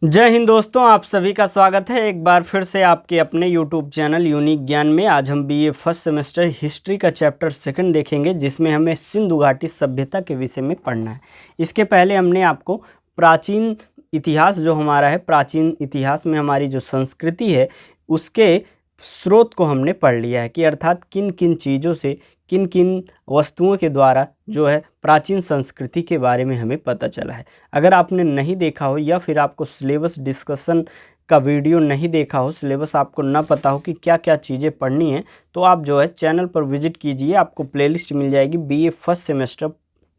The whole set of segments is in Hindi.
जय हिंद दोस्तों, आप सभी का स्वागत है एक बार फिर से आपके अपने YouTube चैनल यूनिक ज्ञान में। आज हम बीए फर्स्ट सेमेस्टर हिस्ट्री का चैप्टर सेकंड देखेंगे, जिसमें हमें सिंधु घाटी सभ्यता के विषय में पढ़ना है। इसके पहले हमने आपको प्राचीन इतिहास जो हमारा है, प्राचीन इतिहास में हमारी जो संस्कृति है उसके स्रोत को हमने पढ़ लिया है कि अर्थात किन किन चीज़ों से, किन किन वस्तुओं के द्वारा जो है प्राचीन संस्कृति के बारे में हमें पता चला है। अगर आपने नहीं देखा हो या फिर आपको सिलेबस डिस्कशन का वीडियो नहीं देखा हो, सिलेबस आपको ना पता हो कि क्या क्या चीज़ें पढ़नी है, तो आप जो है चैनल पर विजिट कीजिए। आपको प्लेलिस्ट मिल जाएगी BA first semester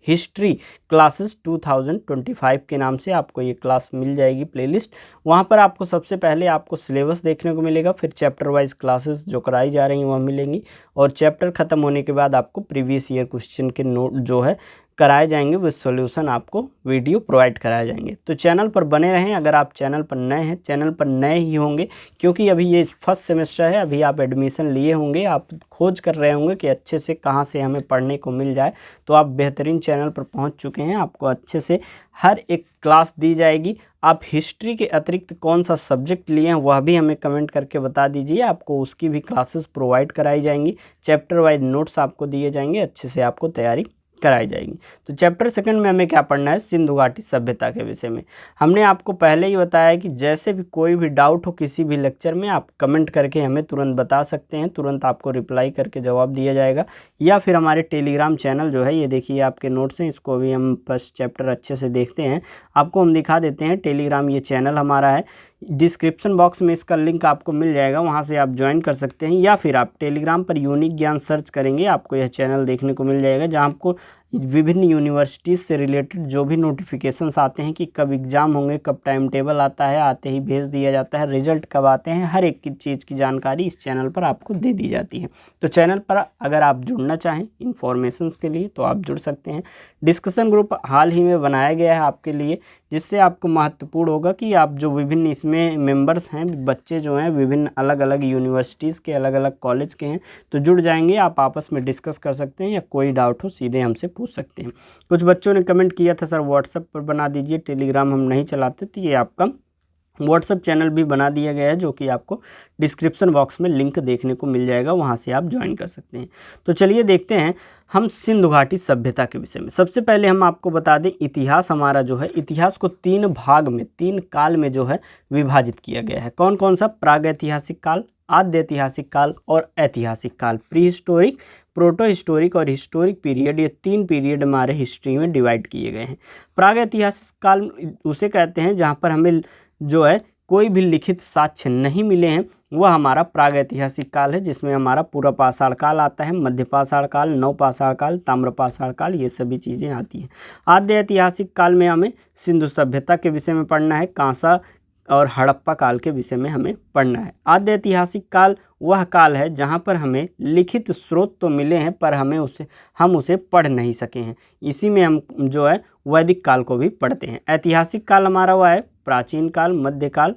history classes 2025 के नाम से आपको ये क्लास मिल जाएगी प्लेलिस्ट। वहाँ पर आपको सबसे पहले आपको सिलेबस देखने को मिलेगा, फिर चैप्टर वाइज क्लासेस जो कराई जा रही हैं वह मिलेंगी, और चैप्टर ख़त्म होने के बाद आपको प्रीवियस ईयर क्वेश्चन के नोट जो है कराए जाएंगे, विद सॉल्यूशन आपको वीडियो प्रोवाइड कराए जाएंगे। तो चैनल पर बने रहें। अगर आप चैनल पर नए हैं, चैनल पर नए ही होंगे क्योंकि अभी ये फर्स्ट सेमेस्टर है, अभी आप एडमिशन लिए होंगे, आप खोज कर रहे होंगे कि अच्छे से कहाँ से हमें पढ़ने को मिल जाए, तो आप बेहतरीन चैनल पर पहुँच चुके हैं। आपको अच्छे से हर एक क्लास दी जाएगी। आप हिस्ट्री के अतिरिक्त कौन सा सब्जेक्ट लिए हैं वह भी हमें कमेंट करके बता दीजिए, आपको उसकी भी क्लासेस प्रोवाइड कराई जाएंगी। चैप्टर वाइज नोट्स आपको दिए जाएंगे, अच्छे से आपको तैयारी कराई जाएगी। तो चैप्टर सेकंड में हमें क्या पढ़ना है, सिंधु घाटी सभ्यता के विषय में। हमने आपको पहले ही बताया कि जैसे भी कोई भी डाउट हो किसी भी लेक्चर में, आप कमेंट करके हमें तुरंत बता सकते हैं, तुरंत आपको रिप्लाई करके जवाब दिया जाएगा। या फिर हमारे टेलीग्राम चैनल जो है, ये देखिए आपके नोट्स हैं, इसको भी हम फर्स्ट चैप्टर अच्छे से देखते हैं, आपको हम दिखा देते हैं। टेलीग्राम ये चैनल हमारा है, डिस्क्रिप्शन बॉक्स में इसका लिंक आपको मिल जाएगा, वहाँ से आप ज्वाइन कर सकते हैं। या फिर आप टेलीग्राम पर यूनिक ज्ञान सर्च करेंगे, आपको यह चैनल देखने को मिल जाएगा, जहाँ आपको विभिन्न यूनिवर्सिटीज़ से रिलेटेड जो भी नोटिफिकेशंस आते हैं कि कब एग्ज़ाम होंगे, कब टाइम टेबल आता है, आते ही भेज दिया जाता है, रिजल्ट कब आते हैं, हर एक चीज़ की जानकारी इस चैनल पर आपको दे दी जाती है। तो चैनल पर अगर आप जुड़ना चाहें इन्फॉर्मेशंस के लिए तो आप जुड़ सकते हैं। डिस्कशन ग्रुप हाल ही में बनाया गया है आपके लिए, जिससे आपको महत्वपूर्ण होगा कि आप जो विभिन्न इसमें मेंबर्स हैं, बच्चे जो हैं विभिन्न अलग अलग यूनिवर्सिटीज़ के, अलग अलग कॉलेज के हैं, तो जुड़ जाएंगे। आप आपस में डिस्कस कर सकते हैं या कोई डाउट हो सीधे हमसे पूछ सकते हैं। कुछ बच्चों ने कमेंट किया था, सर व्हाट्सएप पर बना दीजिए, टेलीग्राम हम नहीं चलाते, तो ये आपका व्हाट्सएप चैनल भी बना दिया गया है, जो कि आपको डिस्क्रिप्शन बॉक्स में लिंक देखने को मिल जाएगा, वहाँ से आप ज्वाइन कर सकते हैं। तो चलिए देखते हैं हम सिंधु घाटी सभ्यता के विषय में। सबसे पहले हम आपको बता दें, इतिहास हमारा जो है, इतिहास को तीन भाग में, तीन काल में जो है विभाजित किया गया है। कौन कौन सा? प्रागैतिहासिक काल, आद्य ऐतिहासिक काल और ऐतिहासिक काल, प्री हिस्टोरिक, प्रोटो हिस्टोरिक और हिस्टोरिक पीरियड। ये तीन पीरियड हमारे हिस्ट्री में डिवाइड किए गए हैं। प्रागैतिहासिक काल उसे कहते हैं जहाँ पर हमें जो है कोई भी लिखित साक्ष्य नहीं मिले हैं, वह हमारा प्रागैतिहासिक काल है, जिसमें हमारा पूरा पाषाण काल आता है, मध्य पाषाण काल, नवपाषाण काल, ताम्र पाषाण काल, ये सभी चीज़ें आती हैं। आद्य ऐतिहासिक काल में हमें सिंधु सभ्यता के विषय में पढ़ना है, कांसा और हड़प्पा काल के विषय में हमें पढ़ना है। आद्य ऐतिहासिक काल वह काल है जहाँ पर हमें लिखित स्रोत तो मिले हैं, पर हम उसे पढ़ नहीं सके हैं। इसी में हम जो है वैदिक काल को भी पढ़ते हैं। ऐतिहासिक काल हमारा वह है प्राचीन काल, मध्यकाल,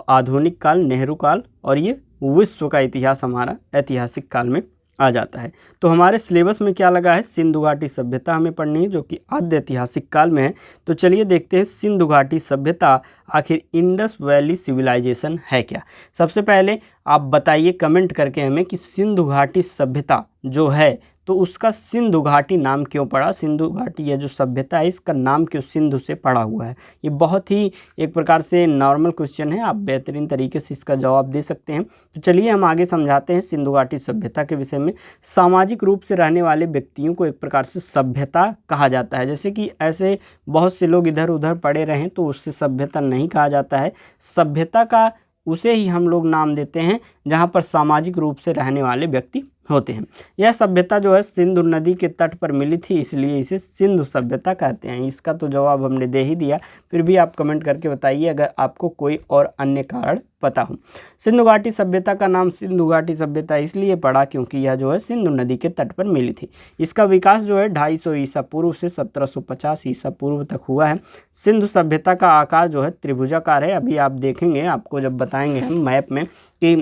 आधुनिक काल, नेहरू काल, और ये विश्व का इतिहास हमारा ऐतिहासिक काल में आ जाता है। तो हमारे सिलेबस में क्या लगा है, सिंधु घाटी सभ्यता हमें पढ़नी है, जो कि आद्य ऐतिहासिक काल में है। तो चलिए देखते हैं सिंधु घाटी सभ्यता आखिर इंडस वैली सिविलाइजेशन है क्या। सबसे पहले आप बताइए कमेंट करके हमें कि सिंधु घाटी सभ्यता जो है, तो उसका सिंधु घाटी नाम क्यों पड़ा, सिंधु घाटी यह जो सभ्यता है इसका नाम क्यों सिंधु से पड़ा हुआ है। ये बहुत ही एक प्रकार से नॉर्मल क्वेश्चन है, आप बेहतरीन तरीके से इसका जवाब दे सकते हैं। तो चलिए हम आगे समझाते हैं सिंधु घाटी सभ्यता के विषय में। सामाजिक रूप से रहने वाले व्यक्तियों को एक प्रकार से सभ्यता कहा जाता है। जैसे कि ऐसे बहुत से लोग इधर उधर पड़े रहें तो उससे सभ्यता नहीं कहा जाता है। सभ्यता का उसे ही हम लोग नाम देते हैं जहाँ पर सामाजिक रूप से रहने वाले व्यक्ति होते हैं। यह सभ्यता जो है सिंधु नदी के तट पर मिली थी, इसलिए इसे सिंधु सभ्यता कहते हैं। इसका तो जवाब हमने दे ही दिया, फिर भी आप कमेंट करके बताइए अगर आपको कोई और अन्य कारण पता हो। सिंधु घाटी सभ्यता का नाम सिंधु घाटी सभ्यता इसलिए पड़ा क्योंकि यह जो है सिंधु नदी के तट पर मिली थी। इसका विकास जो है 250 ईसा पूर्व से 1750 ईसा पूर्व तक हुआ है। सिंधु सभ्यता का आकार जो है त्रिभुजाकार है। अभी आप देखेंगे, आपको जब बताएंगे हम मैप में कि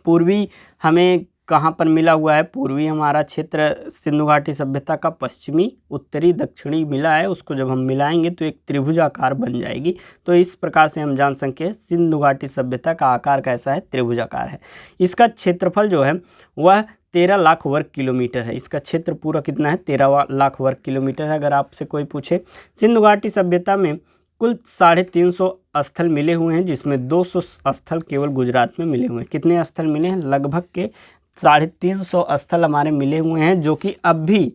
पूर्वी हमें कहाँ पर मिला हुआ है, पूर्वी हमारा क्षेत्र सिंधु घाटी सभ्यता का, पश्चिमी, उत्तरी, दक्षिणी मिला है, उसको जब हम मिलाएंगे तो एक त्रिभुजाकार बन जाएगी। तो इस प्रकार से हम जान सकते हैं सिंधु घाटी सभ्यता का आकार कैसा है, त्रिभुजाकार है। इसका क्षेत्रफल जो है वह 13 लाख वर्ग किलोमीटर है। इसका क्षेत्र पूरा कितना है, 13 लाख वर्ग किलोमीटर है। अगर आपसे कोई पूछे, सिंधु घाटी सभ्यता में कुल 350 स्थल मिले हुए हैं, जिसमें 200 स्थल केवल गुजरात में मिले हुए हैं। कितने स्थल मिले हैं, लगभग के 350 स्थल हमारे मिले हुए हैं, जो कि अब भी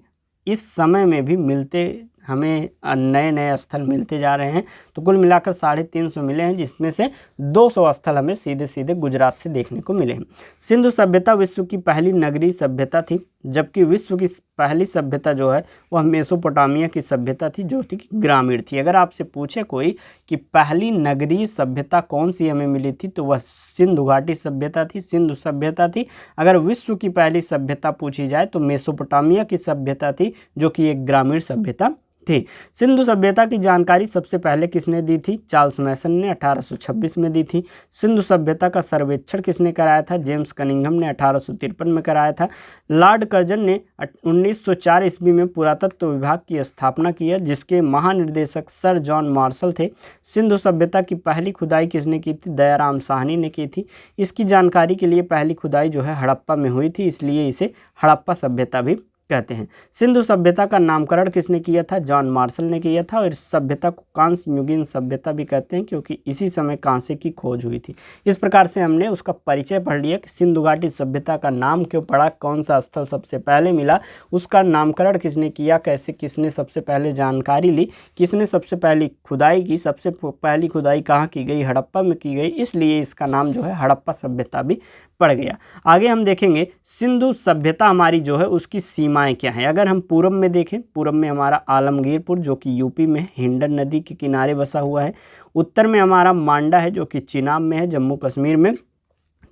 इस समय में भी मिलते, हमें नए नए स्थल मिलते जा रहे हैं। तो कुल मिलाकर 350 मिले हैं, जिसमें से 200 स्थल हमें सीधे सीधे गुजरात से देखने को मिले हैं। सिंधु सभ्यता विश्व की पहली नगरीय सभ्यता थी, जबकि विश्व की पहली सभ्यता जो है वह मेसोपोटामिया की सभ्यता थी, जो कि ग्रामीण थी। अगर आपसे पूछे कोई कि पहली नगरीय सभ्यता कौन सी हमें मिली थी, तो वह सिंधु घाटी सभ्यता थी, सिंधु सभ्यता थी। अगर विश्व की पहली सभ्यता पूछी जाए तो मेसोपोटामिया की सभ्यता थी, जो कि एक ग्रामीण सभ्यता थी। सिंधु सभ्यता की जानकारी सबसे पहले किसने दी थी, चार्ल्स मैसन ने 1826 में दी थी। सिंधु सभ्यता का सर्वेक्षण किसने कराया था, जेम्स कनिंघम ने 1853 में कराया था। लॉर्ड कर्जन ने 1904 ईस्वी में पुरातत्व विभाग की स्थापना की है, जिसके महानिर्देशक सर जॉन मार्शल थे। सिंधु सभ्यता की पहली खुदाई किसने की थी, दयाराम साहनी ने की थी। इसकी जानकारी के लिए पहली खुदाई जो है हड़प्पा में हुई थी, इसलिए इसे हड़प्पा सभ्यता भी कहते हैं। सिंधु सभ्यता का नामकरण किसने किया था, जॉन मार्शल ने किया था। और इस सभ्यता को कांस्य युगीन सभ्यता भी कहते हैं, क्योंकि इसी समय कांसे की खोज हुई थी। इस प्रकार से हमने उसका परिचय पढ़ लिया कि सिंधु घाटी सभ्यता का नाम क्यों पड़ा, कौन सा स्थल सबसे पहले मिला, उसका नामकरण किसने किया, कैसे, किसने सबसे पहले जानकारी ली, किसने सबसे पहली खुदाई की, सबसे पहली खुदाई कहाँ की गई, हड़प्पा में की गई, इसलिए इसका नाम जो है हड़प्पा सभ्यता भी पड़ गया। आगे हम देखेंगे सिंधु सभ्यता हमारी जो है उसकी सीमाएं क्या हैं। अगर हम पूरब में देखें, पूरब में हमारा आलमगीरपुर जो कि यूपी में हिंडन नदी के किनारे बसा हुआ है। उत्तर में हमारा मांडा है जो कि चिनाब में है, जम्मू कश्मीर में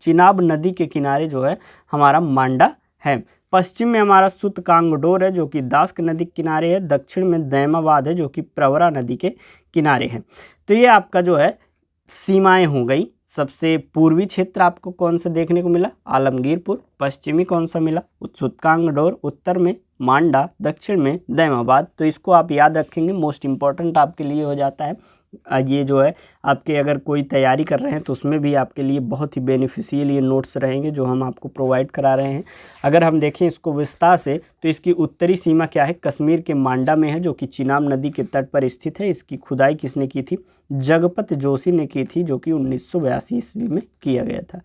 चिनाब नदी के किनारे जो है हमारा मांडा है। पश्चिम में हमारा सुतकांगडोर है जो कि दास्क नदी के किनारे है। दक्षिण में दैमाबाद है जो कि प्रवरा नदी के किनारे है। तो ये आपका जो है सीमाएं हो गई। सबसे पूर्वी क्षेत्र आपको कौन सा देखने को मिला, आलमगीरपुर। पश्चिमी कौन सा मिला, सुतकांगडोर। उत्तर में मांडा, दक्षिण में दैमाबाद। तो इसको आप याद रखेंगे, मोस्ट इम्पॉर्टेंट आपके लिए हो जाता है। ये जो है आपके अगर कोई तैयारी कर रहे हैं तो उसमें भी आपके लिए बहुत ही बेनिफिशियल ये नोट्स रहेंगे जो हम आपको प्रोवाइड करा रहे हैं। अगर हम देखें इसको विस्तार से तो इसकी उत्तरी सीमा क्या है, कश्मीर के मांडा में है जो कि चिनाब नदी के तट पर स्थित है। इसकी खुदाई किसने की थी, जगपत जोशी ने की थी, जो कि 1982 ईस्वी में किया गया था।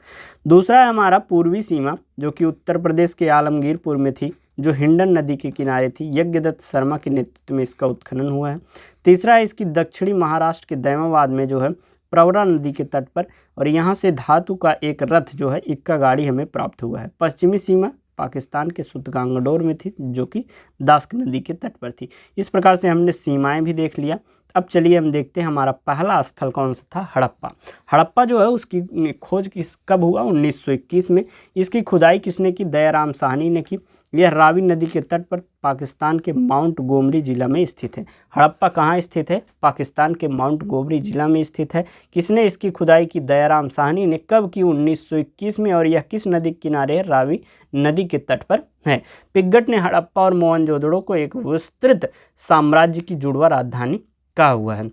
दूसरा है हमारा पूर्वी सीमा जो कि उत्तर प्रदेश के आलमगीरपुर में थी, जो हिंडन नदी के किनारे थी। यज्ञदत्त शर्मा के नेतृत्व में इसका उत्खनन हुआ है। तीसरा है इसकी दक्षिणी महाराष्ट्र के दैमाबाद में जो है प्रवरा नदी के तट पर, और यहाँ से धातु का एक रथ जो है इक्का गाड़ी हमें प्राप्त हुआ है। पश्चिमी सीमा पाकिस्तान के सुतकांगडोर में थी जो कि दास्क नदी के तट पर थी। इस प्रकार से हमने सीमाएं भी देख लिया। अब चलिए हम देखते हैं हमारा पहला स्थल कौन सा था, हड़प्पा। हड़प्पा जो है उसकी खोज कब हुआ, 1921 में। इसकी खुदाई किसने की, दयाराम साहनी ने की। यह रावी नदी के तट पर पाकिस्तान के माउंट गोमरी जिला में स्थित है। हड़प्पा कहाँ स्थित है, पाकिस्तान के माउंट गोमरी जिला में स्थित है। किसने इसकी खुदाई की, दयाराम साहनी ने। कब की, 1921 में। और यह किस नदी के किनारे है, रावी नदी के तट पर है। पिग्गट ने हड़प्पा और मोहनजोदड़ो को एक विस्तृत साम्राज्य की जुड़वा राजधानी कहा हुआ है।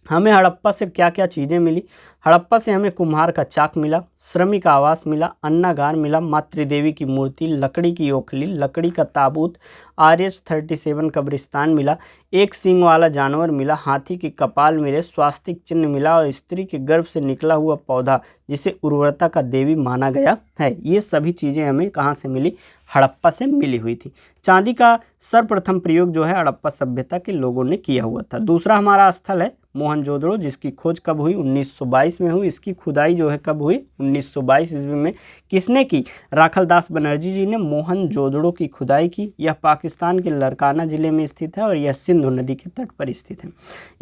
हमें हड़प्पा से क्या क्या चीज़ें मिली, हड़प्पा से हमें कुम्हार का चाक मिला, श्रमिक आवास मिला, अन्नागार मिला, मातृदेवी की मूर्ति, लकड़ी की ओखली, लकड़ी का ताबूत, RH-37 कब्रिस्तान मिला, एक सींग वाला जानवर मिला, हाथी के कपाल मिले, स्वास्तिक चिन्ह मिला और स्त्री के गर्भ से निकला हुआ पौधा जिसे उर्वरता का देवी माना गया है। ये सभी चीज़ें हमें कहाँ से मिली, हड़प्पा से मिली हुई थी। चांदी का सर्वप्रथम प्रयोग जो है हड़प्पा सभ्यता के लोगों ने किया हुआ था। दूसरा हमारा स्थल है मोहनजोदड़ो, जिसकी खोज कब हुई, 1922 में हुई। इसकी खुदाई जो है कब हुई, 1922 ईस्वी में। किसने की, राखलदास बनर्जी जी ने मोहनजोदड़ो की खुदाई की। यह पाकिस्तान के लरकाना जिले में स्थित है और यह सिंधु नदी के तट पर स्थित है।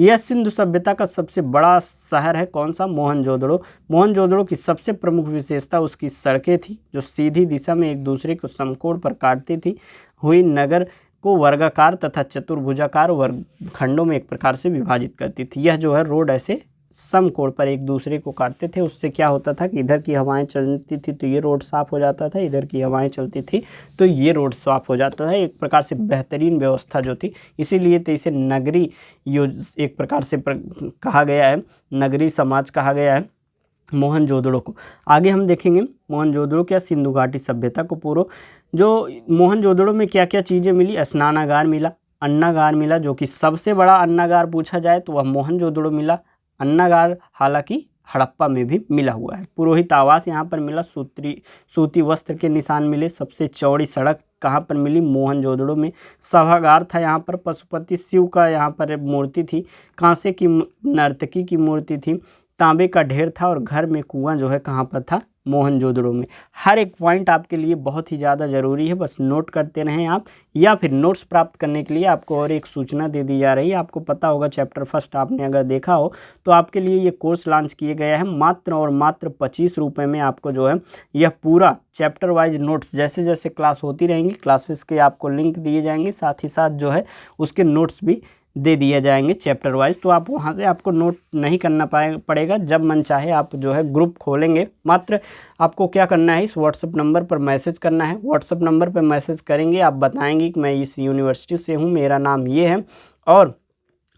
यह सिंधु सभ्यता का सबसे बड़ा शहर है, कौन सा, मोहनजोदड़ो। मोहनजोदड़ो की सबसे प्रमुख विशेषता उसकी सड़कें थी जो सीधी दिशा में एक दूसरे को समकोण पर काटती थी हुई नगर को वर्गाकार तथा चतुर्भुजाकार वर्गखंडों में एक प्रकार से विभाजित करती थी। यह जो है रोड ऐसे समकोण पर एक दूसरे को काटते थे। उससे क्या होता था कि इधर की हवाएं चलती थी तो ये रोड साफ़ हो जाता था, इधर की हवाएं चलती थी तो ये रोड साफ़ हो जाता था। एक प्रकार से बेहतरीन व्यवस्था जो थी, इसीलिए तो इसे नगरी एक प्रकार से कहा गया है, नगरी समाज कहा गया है मोहनजोदड़ो को। आगे हम देखेंगे मोहनजोदड़ो क्या सिंधु घाटी सभ्यता को पूर्व जो मोहनजोदड़ो में क्या क्या चीज़ें मिली। स्नानागार मिला, अन्नागार मिला, जो कि सबसे बड़ा अन्नागार पूछा जाए तो वह मोहनजोदड़ो मिला। अन्नागार हालांकि हड़प्पा में भी मिला हुआ है। पुरोहित आवास यहाँ पर मिला, सूती वस्त्र के निशान मिले। सबसे चौड़ी सड़क कहाँ पर मिली? मोहनजोदड़ो में। सभागार था यहाँ पर, पशुपति शिव का यहाँ पर मूर्ति थी, कांसे की नर्तकी की मूर्ति थी, तांबे का ढेर था और घर में कुआं जो है कहाँ पर था? मोहनजोदड़ो में। हर एक पॉइंट आपके लिए बहुत ही ज़्यादा ज़रूरी है, बस नोट करते रहें आप। या फिर नोट्स प्राप्त करने के लिए आपको और एक सूचना दे दी जा रही है। आपको पता होगा चैप्टर फर्स्ट आपने अगर देखा हो तो आपके लिए ये कोर्स लॉन्च किए गया है मात्र और मात्र 25 रुपये में। आपको जो है यह पूरा चैप्टर वाइज नोट्स जैसे जैसे क्लास होती रहेंगी, क्लासेस के आपको लिंक दिए जाएंगे, साथ ही साथ जो है उसके नोट्स भी दे दिए जाएंगे चैप्टर वाइज। तो आप वहाँ से आपको नोट नहीं करना पड़ेगा, जब मन चाहे आप जो है ग्रुप खोलेंगे। मात्र आपको क्या करना है, इस व्हाट्सअप नंबर पर मैसेज करना है। व्हाट्सअप नंबर पर मैसेज करेंगे, आप बताएंगे कि मैं इस यूनिवर्सिटी से हूँ, मेरा नाम ये है, और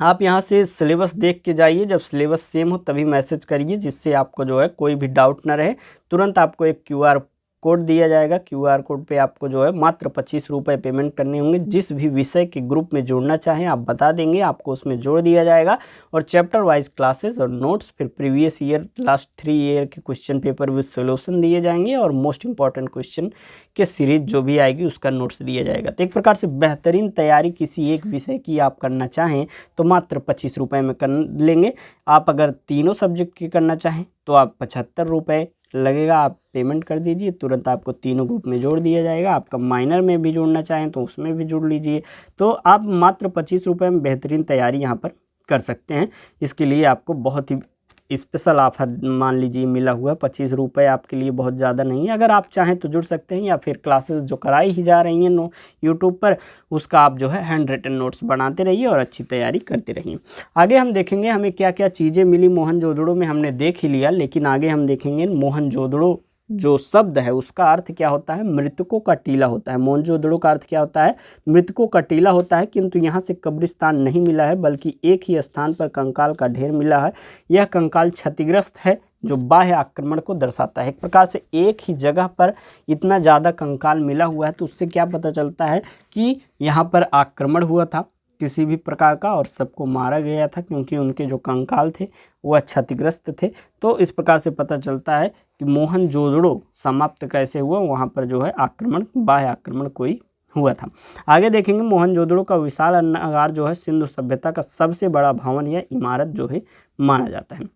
आप यहाँ से सिलेबस देख के जाइए। जब सिलेबस सेम हो तभी मैसेज करिए, जिससे आपको जो है कोई भी डाउट ना रहे। तुरंत आपको एक QR कोड दिया जाएगा। QR कोड पे आपको जो है मात्र 25 रुपये पेमेंट करने होंगे। जिस भी विषय के ग्रुप में जोड़ना चाहें आप बता देंगे, आपको उसमें जोड़ दिया जाएगा। और चैप्टर वाइज क्लासेस और नोट्स, फिर प्रीवियस ईयर लास्ट 3 ईयर के क्वेश्चन पेपर विद सोल्यूशन दिए जाएंगे, और मोस्ट इंपॉर्टेंट क्वेश्चन के सीरीज जो भी आएगी उसका नोट्स दिया जाएगा। तो एक प्रकार से बेहतरीन तैयारी किसी एक विषय की आप करना चाहें तो मात्र 25 रुपये में कर लेंगे। आप अगर तीनों सब्जेक्ट की करना चाहें तो आप 75 रुपये लगेगा, आप पेमेंट कर दीजिए, तुरंत आपको तीनों ग्रुप में जोड़ दिया जाएगा। आपका माइनर में भी जोड़ना चाहें तो उसमें भी जोड़ लीजिए। तो आप मात्र 25 रुपये में बेहतरीन तैयारी यहाँ पर कर सकते हैं। इसके लिए आपको बहुत ही स्पेशल ऑफर मान लीजिए मिला हुआ है। 25 रुपये आपके लिए बहुत ज़्यादा नहीं है। अगर आप चाहें तो जुड़ सकते हैं, या फिर क्लासेस जो कराई ही जा रही हैं यूट्यूब पर, उसका आप जो है हैंड रिटन नोट्स बनाते रहिए और अच्छी तैयारी करते रहिए। आगे हम देखेंगे हमें क्या क्या चीज़ें मिली मोहनजोदड़ो में, हमने देख ही लिया, लेकिन आगे हम देखेंगे मोहनजोदड़ो जो शब्द है उसका अर्थ क्या होता है? मृतकों का टीला होता है। मोहनजोदड़ो का अर्थ क्या होता है? मृतकों का टीला होता है। किंतु यहाँ से कब्रिस्तान नहीं मिला है, बल्कि एक ही स्थान पर कंकाल का ढेर मिला है। यह कंकाल क्षतिग्रस्त है, जो बाह्य आक्रमण को दर्शाता है। एक प्रकार से एक ही जगह पर इतना ज़्यादा कंकाल मिला हुआ है, तो उससे क्या पता चलता है कि यहाँ पर आक्रमण हुआ था किसी भी प्रकार का, और सबको मारा गया था, क्योंकि उनके जो कंकाल थे वह क्षतिग्रस्त थे। तो इस प्रकार से पता चलता है कि मोहनजोदड़ो समाप्त कैसे हुआ, वहाँ पर जो है आक्रमण, बाह्य आक्रमण कोई हुआ था। आगे देखेंगे मोहनजोदड़ो का विशाल अन्नागार जो है सिंधु सभ्यता का सबसे बड़ा भवन या इमारत जो है माना जाता है।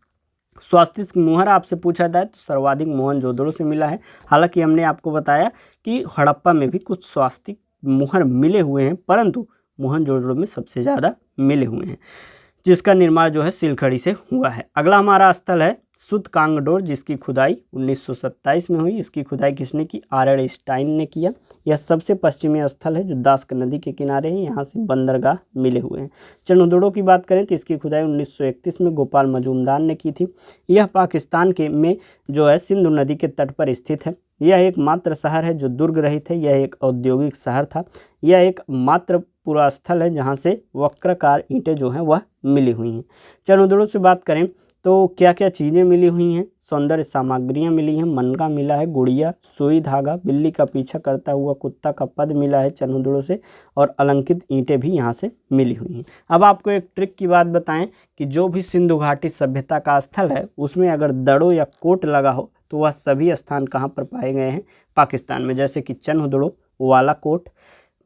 स्वास्तिक मुहर आपसे पूछा जाए तो सर्वाधिक मोहनजोदड़ो से मिला है। हालांकि हमने आपको बताया कि हड़प्पा में भी कुछ स्वास्तिक मुहर मिले हुए हैं, परंतु मोहनजोदड़ो में सबसे ज़्यादा मिले हुए हैं, जिसका निर्माण जो है सिलखड़ी से हुआ है। अगला हमारा स्थल है सुतकांगडोर, जिसकी खुदाई 1927 में हुई। इसकी खुदाई किसने की? आर स्टाइन ने किया। यह सबसे पश्चिमी स्थल है जो दास्क नदी के किनारे है। यहाँ से बंदरगाह मिले हुए हैं। चनुदड़ो की बात करें तो इसकी खुदाई 1931 में गोपाल मजूमदार ने की थी। यह पाकिस्तान के में जो है सिंधु नदी के तट पर स्थित है। यह एक मात्र शहर है जो दुर्ग रहित है। यह एक औद्योगिक शहर था। यह एक मात्र पूरा स्थल है जहाँ से वक्राकार ईंटें जो हैं वह मिली हुई हैं। चनुदड़ो से बात करें तो क्या क्या चीज़ें मिली हुई हैं? सौंदर्य सामग्रियाँ मिली हैं। मनका मिला है, गुड़िया, सुई धागा, बिल्ली का पीछा करता हुआ कुत्ता का पद मिला है चनुदड़ो से, और अलंकृत ईंटें भी यहाँ से मिली हुई हैं। अब आपको एक ट्रिक की बात बताएं कि जो भी सिंधु घाटी सभ्यता का स्थल है उसमें अगर दड़ो या कोट लगा हो तो वह सभी स्थान कहाँ पर पाए गए हैं? पाकिस्तान में। जैसे कि चनुदड़ो, वालाकोट,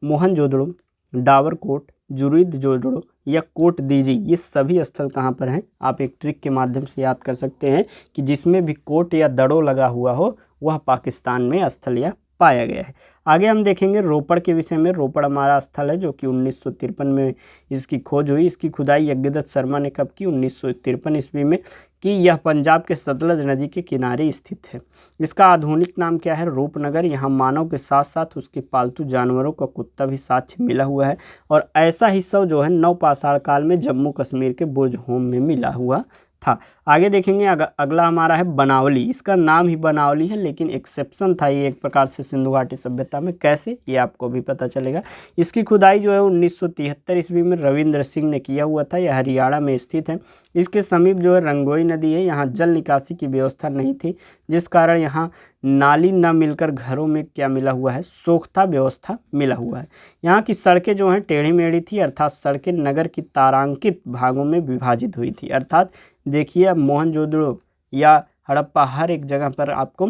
मोहनजोदड़ो, डावरकोट, जुरीदजोदड़ो या कोट दीजी, ये सभी स्थल कहाँ पर हैं? आप एक ट्रिक के माध्यम से याद कर सकते हैं कि जिसमें भी कोट या दड़ो लगा हुआ हो वह पाकिस्तान में स्थल या पाया गया है। आगे हम देखेंगे रोपड़ के विषय में। रोपड़ हमारा स्थल है जो कि 1953 में इसकी खोज हुई। इसकी खुदाई यज्ञदत्त शर्मा ने कब की? 1953 ईस्वी में कि यह पंजाब के सतलज नदी के किनारे स्थित है। इसका आधुनिक नाम क्या है? रूपनगर। यहाँ मानव के साथ साथ उसके पालतू जानवरों का कुत्ता भी साक्ष्य मिला हुआ है। और ऐसा ही शव जो है नवपाषाण काल में जम्मू कश्मीर के बुर्ज होम में मिला हुआ था। आगे देखेंगे अगला हमारा है बनावली। इसका नाम ही बनावली है, लेकिन एक्सेप्शन था ये एक प्रकार से सिंधु घाटी सभ्यता में। कैसे, ये आपको भी पता चलेगा। इसकी खुदाई जो है 1973 ईस्वी में रविंद्र सिंह ने किया हुआ था। यह हरियाणा में स्थित है। इसके समीप जो है रंगोई नदी है। यहाँ जल निकासी की व्यवस्था नहीं थी, जिस कारण यहाँ नाली न मिलकर घरों में क्या मिला हुआ है, सोख्ता व्यवस्था मिला हुआ है। यहाँ की सड़कें जो हैं टेढ़ी मेढ़ी थी, अर्थात सड़कें नगर की तारांकित भागों में विभाजित हुई थी। अर्थात देखिए, मोहनजोदड़ो या हड़प्पा हर एक जगह पर आपको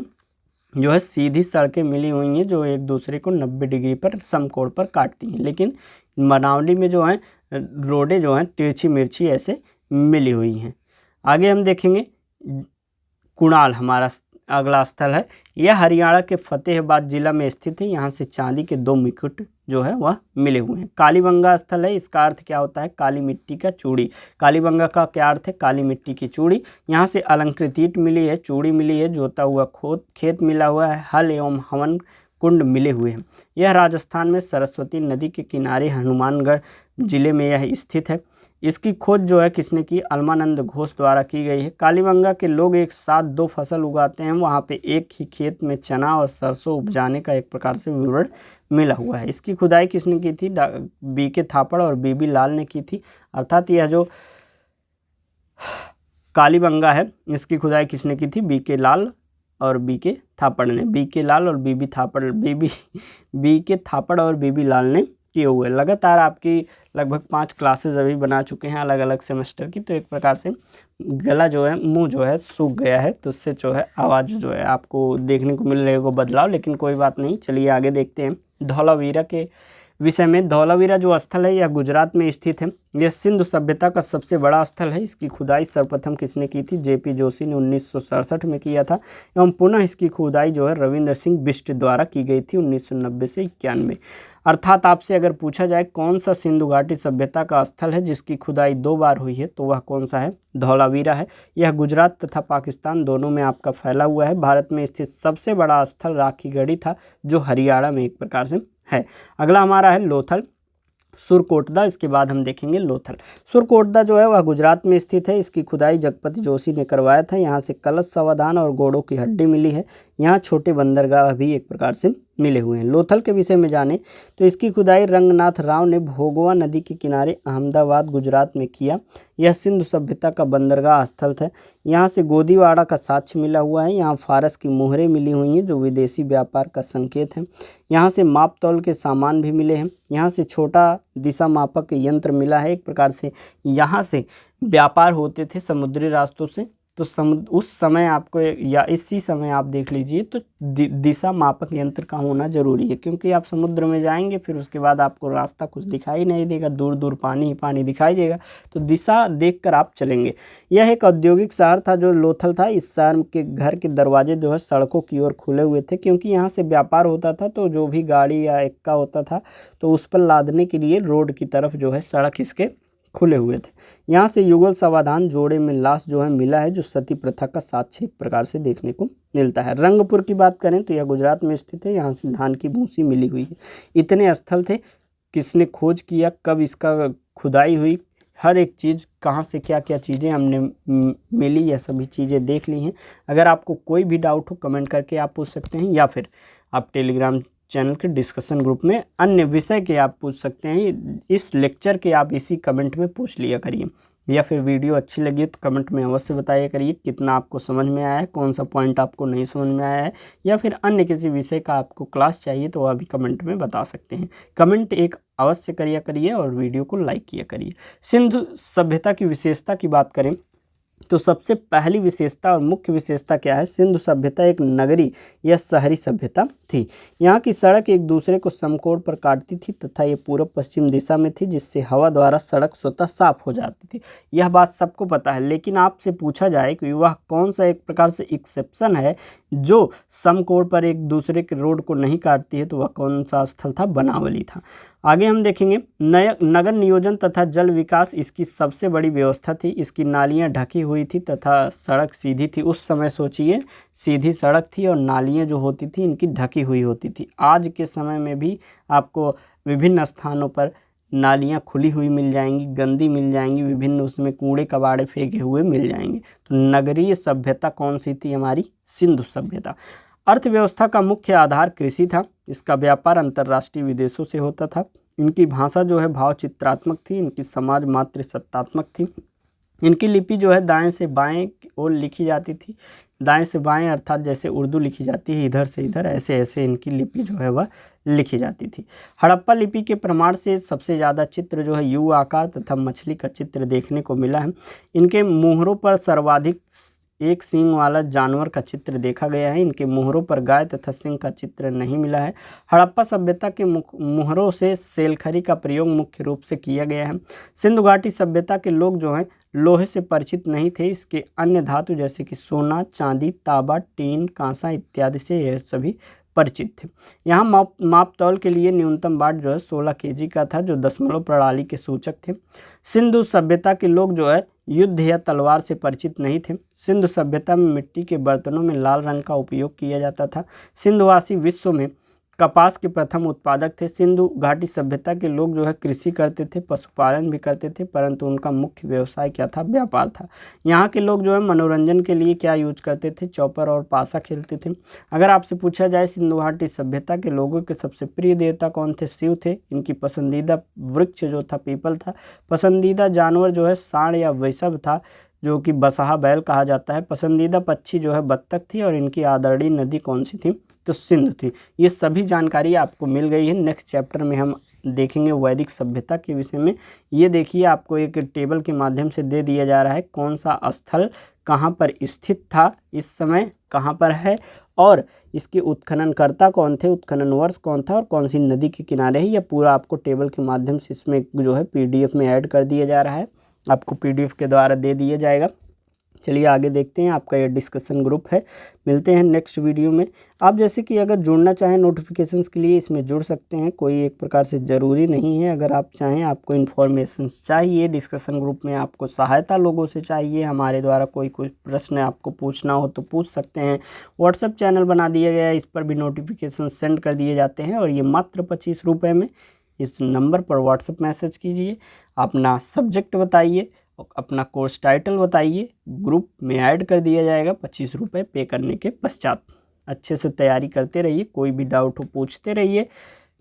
जो है सीधी सड़कें मिली हुई हैं, जो एक दूसरे को 90 डिग्री पर समकोण पर काटती हैं। लेकिन बनावली में जो है रोडें जो हैं तिरछी मिर्ची ऐसे मिली हुई हैं। आगे हम देखेंगे कुणाल हमारा अगला स्थल है। यह हरियाणा के फतेहाबाद जिला में स्थित है। यहाँ से चांदी के 2 मुकुट जो है वह मिले हुए हैं। कालीबंगा स्थल है। इसका अर्थ क्या होता है, काली मिट्टी का चूड़ी। कालीबंगा का क्या अर्थ है, काली मिट्टी की चूड़ी। यहाँ से अलंकृत ईंट मिली है, चूड़ी मिली है, जोता हुआ खेत मिला हुआ है, हल एवं हवन कुंड मिले हुए हैं। यह राजस्थान में सरस्वती नदी के किनारे हनुमानगढ़ जिले में यह स्थित है। इसकी खोज जो है किसने की, अलमानंद घोष द्वारा की गई है। कालीबंगा के लोग एक साथ 2 फसल उगाते हैं। वहाँ पे एक ही खेत में चना और सरसों उपजाने का एक प्रकार से विवरण मिला हुआ है। इसकी खुदाई किसने की थी, बीके थापड़ और बीबी लाल ने की थी। अर्थात यह जो कालीबंगा है, इसकी खुदाई किसने की थी, बीके लाल और बीके थापड़ ने। बीके लाल और बीबी थापड़, बीके थापड़ और बीबी लाल ने किए हुए। लगातार आपकी लगभग 5 क्लासेस अभी बना चुके हैं अलग अलग सेमेस्टर की। तो एक प्रकार से गला जो है, मुंह जो है सूख गया है, तो उससे जो है आवाज़ जो है आपको देखने को मिल रही है बदलाव, लेकिन कोई बात नहीं। चलिए आगे देखते हैं धौलावीरा के विषय में। धौलावीरा जो स्थल है यह गुजरात में स्थित है। यह सिंधु सभ्यता का सबसे बड़ा स्थल है। इसकी खुदाई सर्वप्रथम किसने की थी, जेपी जोशी ने 1967 में किया था, एवं पुनः इसकी खुदाई जो है रविंद्र सिंह बिष्ट द्वारा की गई थी 1990 से 91। अर्थात आपसे अगर पूछा जाए कौन सा सिंधु घाटी सभ्यता का स्थल है जिसकी खुदाई 2 बार हुई है, तो वह कौन सा है, धौलावीरा है। यह गुजरात तथा पाकिस्तान दोनों में आपका फैला हुआ है। भारत में स्थित सबसे बड़ा स्थल राखीगढ़ी था, जो हरियाणा में एक प्रकार से है। अगला हमारा है लोथल सुरकोटदा। इसके बाद हम देखेंगे लोथल। सुरकोटदा जो है वह गुजरात में स्थित है। इसकी खुदाई जगपति जोशी ने करवाया था। यहाँ से कलश सावधान और घोड़ों की हड्डी मिली है। यहाँ छोटे बंदरगाह भी एक प्रकार से मिले हुए हैं। लोथल के विषय में जाने तो इसकी खुदाई रंगनाथ राव ने भोगवा नदी के किनारे अहमदाबाद गुजरात में किया। यह सिंधु सभ्यता का बंदरगाह स्थल था। यहाँ से गोदीवाड़ा का साक्ष्य मिला हुआ है। यहाँ फारस की मोहरें मिली हुई हैं, जो विदेशी व्यापार का संकेत है। यहाँ से माप तौल के सामान भी मिले हैं। यहाँ से छोटा दिशा मापक यंत्र मिला है। एक प्रकार से यहाँ से व्यापार होते थे समुद्री रास्तों से, तो उस समय आपको या इसी समय आप देख लीजिए तो दिशा मापक यंत्र का होना जरूरी है, क्योंकि आप समुद्र में जाएंगे फिर उसके बाद आपको रास्ता कुछ दिखाई नहीं देगा, दूर दूर पानी ही पानी दिखाई देगा, तो दिशा देखकर आप चलेंगे। यह एक औद्योगिक शहर था जो लोथल था। इस शहर के घर के दरवाजे जो है सड़कों की ओर खुले हुए थे, क्योंकि यहाँ से व्यापार होता था, तो जो भी गाड़ी या एक्का होता था तो उस पर लादने के लिए रोड की तरफ जो है सड़क इसके खुले हुए थे। यहाँ से युगल सावधान जोड़े में लाश जो है मिला है, जो सती प्रथा का साक्ष्य एक प्रकार से देखने को मिलता है। रंगपुर की बात करें तो यह गुजरात में स्थित है। यहाँ से धान की भूसी मिली हुई है। इतने स्थल थे, किसने खोज किया, कब इसका खुदाई हुई, हर एक चीज़ कहाँ से क्या क्या चीज़ें हमने मिली, यह सभी चीज़ें देख ली हैं। अगर आपको कोई भी डाउट हो कमेंट करके आप पूछ सकते हैं, या फिर आप टेलीग्राम चैनल के डिस्कशन ग्रुप में अन्य विषय के आप पूछ सकते हैं। इस लेक्चर के आप इसी कमेंट में पूछ लिया करिए, या फिर वीडियो अच्छी लगी तो कमेंट में अवश्य बताया करिए कितना आपको समझ में आया है, कौन सा पॉइंट आपको नहीं समझ में आया है, या फिर अन्य किसी विषय का आपको क्लास चाहिए तो वह भी कमेंट में बता सकते हैं। कमेंट एक अवश्य करिए करिए और वीडियो को लाइक किया करिए। सिंधु सभ्यता की विशेषता की बात करें तो सबसे पहली विशेषता और मुख्य विशेषता क्या है, सिंधु सभ्यता एक नगरी या शहरी सभ्यता थी। यहाँ की सड़क एक दूसरे को समकोण पर काटती थी तथा ये पूर्व पश्चिम दिशा में थी, जिससे हवा द्वारा सड़क स्वतः साफ हो जाती थी। यह बात सबको पता है, लेकिन आपसे पूछा जाए कि वह कौन सा एक प्रकार से एक्सेप्शन है जो समकोण पर एक दूसरे के रोड को नहीं काटती है, तो वह कौन सा स्थल था, बनावली था। आगे हम देखेंगे नगर नियोजन तथा जल विकास इसकी सबसे बड़ी व्यवस्था थी। इसकी नालियाँ ढकी हुई थी तथा सड़क सीधी थी। उस समय सोचिए, सीधी सड़क थी और नालियाँ जो होती थी इनकी ढकी हुई होती थी। आज के समय में भी आपको विभिन्न स्थानों पर नालियाँ खुली हुई मिल जाएंगी, गंदी मिल जाएंगी, विभिन्न उसमें कूड़े कबाड़े फेंके हुए मिल जाएंगे। तो नगरीय सभ्यता कौन सी थी? हमारी सिंधु सभ्यता। अर्थव्यवस्था का मुख्य आधार कृषि था। इसका व्यापार अंतर्राष्ट्रीय विदेशों से होता था। इनकी भाषा जो है भाव चित्रात्मक थी। इनकी समाज मातृ सत्तात्मक थी। इनकी लिपि जो है दाएं से बाएं ओर लिखी जाती थी। दाएं से बाएं अर्थात जैसे उर्दू लिखी जाती है इधर से इधर, ऐसे ऐसे इनकी लिपि जो है वह लिखी जाती थी। हड़प्पा लिपि के प्रमाण से सबसे ज़्यादा चित्र जो है यू आकार तथा मछली का चित्र देखने को मिला है। इनके मुहरों पर सर्वाधिक एक सींग वाला जानवर का चित्र देखा गया है। इनके मुहरों पर गाय तथा सिंह का चित्र नहीं मिला है। हड़प्पा सभ्यता के मुहरों से सेलखरी का प्रयोग मुख्य रूप से किया गया है। सिंधु घाटी सभ्यता के लोग जो हैं लोहे से परिचित नहीं थे। इसके अन्य धातु जैसे कि सोना, चांदी, तांबा, टीन, कांसा इत्यादि से यह सभी परिचित थे। यहाँ माप तौल के लिए न्यूनतम बाट जो है 16 kg का था, जो दशमलव प्रणाली के सूचक थे। सिंधु सभ्यता के लोग जो है युद्ध या तलवार से परिचित नहीं थे। सिंधु सभ्यता में मिट्टी के बर्तनों में लाल रंग का उपयोग किया जाता था। सिंधुवासी विश्व में कपास के प्रथम उत्पादक थे। सिंधु घाटी सभ्यता के लोग जो है कृषि करते थे, पशुपालन भी करते थे, परंतु उनका मुख्य व्यवसाय क्या था? व्यापार था। यहाँ के लोग जो है मनोरंजन के लिए क्या यूज करते थे? चौपर और पासा खेलते थे। अगर आपसे पूछा जाए सिंधु घाटी सभ्यता के लोगों के सबसे प्रिय देवता कौन थे? शिव थे। इनकी पसंदीदा वृक्ष जो था पीपल था। पसंदीदा जानवर जो है सांड या वैसव था, जो कि बसहा बैल कहा जाता है। पसंदीदा पक्षी जो है बत्तख थी। और इनकी आदरणीय नदी कौन सी थी? तो सिंधु थी। ये सभी जानकारी आपको मिल गई है। नेक्स्ट चैप्टर में हम देखेंगे वैदिक सभ्यता के विषय में। ये देखिए आपको एक टेबल के माध्यम से दे दिया जा रहा है कौन सा स्थल कहाँ पर स्थित था, इस समय कहाँ पर है, और इसके उत्खननकर्ता कौन थे, उत्खनन वर्ष कौन था, और कौन सी नदी के किनारे है। यह पूरा आपको टेबल के माध्यम से इसमें जो है PDF में ऐड कर दिया जा रहा है। आपको PDF के द्वारा दे दिया जाएगा। चलिए आगे देखते हैं। आपका ये डिस्कशन ग्रुप है। मिलते हैं नेक्स्ट वीडियो में। आप जैसे कि अगर जुड़ना चाहें नोटिफिकेशंस के लिए इसमें जुड़ सकते हैं। कोई एक प्रकार से ज़रूरी नहीं है। अगर आप चाहें, आपको इन्फॉर्मेशंस चाहिए, डिस्कशन ग्रुप में आपको सहायता लोगों से चाहिए, हमारे द्वारा कोई प्रश्न आपको पूछना हो तो पूछ सकते हैं। व्हाट्सएप चैनल बना दिया गया है, इस पर भी नोटिफिकेशन सेंड कर दिए जाते हैं। और ये मात्र 25 रुपये में। इस नंबर पर व्हाट्सएप मैसेज कीजिए, अपना सब्जेक्ट बताइए, अपना कोर्स टाइटल बताइए, ग्रुप में ऐड कर दिया जाएगा 25 रुपये पे करने के पश्चात। अच्छे से तैयारी करते रहिए, कोई भी डाउट हो पूछते रहिए।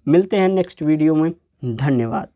मिलते हैं नेक्स्ट वीडियो में। धन्यवाद।